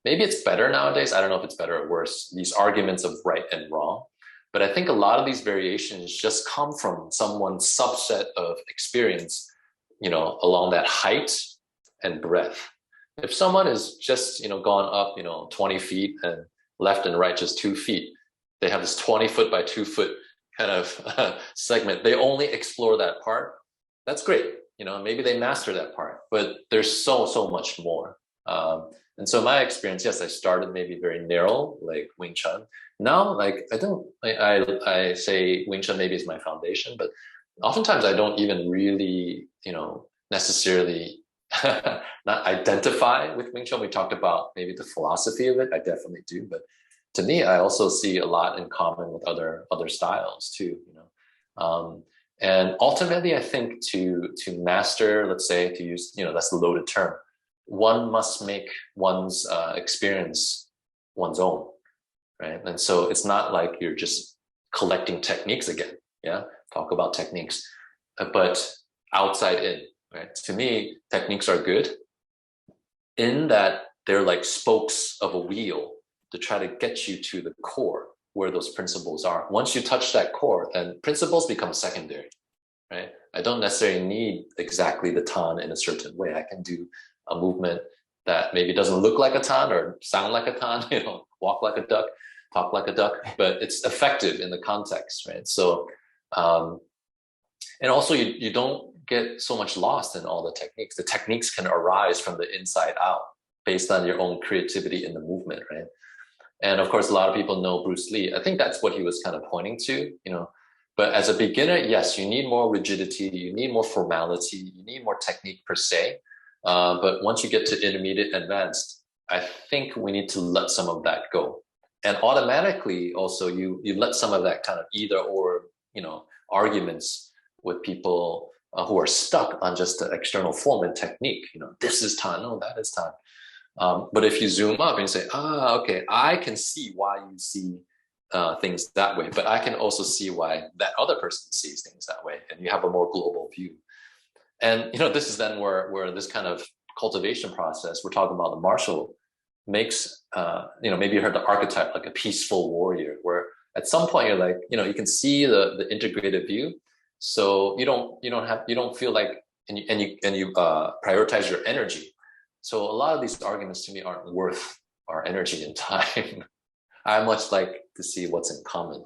maybe it's better nowadays. I don't know if it's better or worse, these arguments of right and wrong. But I think a lot of these variations just come from someone's subset of experience, along that height and breadth. If someone is just, gone up, 20 feet and left and right just 2 feet, they have this 20 foot by 2 foot kind of segment. They only explore that part. That's great. Maybe they master that part, but there's so much more. And so my experience, yes, I started maybe very narrow, like Wing Chun. Now, like I say Wing Chun maybe is my foundation, but oftentimes I don't even really, necessarily not identify with Wing Chun. We talked about maybe the philosophy of it. I definitely do, but to me, I also see a lot in common with other styles too. And ultimately, I think to master, let's say, to use, that's the loaded term, one must make one's experience one's own, right? And so it's not like you're just collecting techniques again, yeah? Talk about techniques, but outside in, right? To me, techniques are good in that they're like spokes of a wheel to try to get you to the core where those principles are. Once you touch that core, then principles become secondary, right? I don't necessarily need exactly the tan in a certain way. I can do a movement that maybe doesn't look like a tan or sound like a tan, walk like a duck, talk like a duck, but it's effective in the context, right? So, and also you don't get so much lost in all the techniques. The techniques can arise from the inside out based on your own creativity in the movement, right? And of course, a lot of people know Bruce Lee. I think that's what he was kind of pointing to, but as a beginner, yes, you need more rigidity, you need more formality, you need more technique per se. But once you get to intermediate advanced, I think we need to let some of that go. And automatically also you let some of that kind of either or, arguments with people who are stuck on just the external form and technique. This is tan, no, that is tan. But if you zoom up and say, okay, I can see why you see things that way, but I can also see why that other person sees things that way. And you have a more global view. And, this is then where this kind of cultivation process, we're talking about the martial, makes, maybe you heard the archetype, like a peaceful warrior, where at some point you're like, you can see the integrated view. So you don't feel like, and you prioritize your energy. So a lot of these arguments to me aren't worth our energy and time. I much like to see what's in common.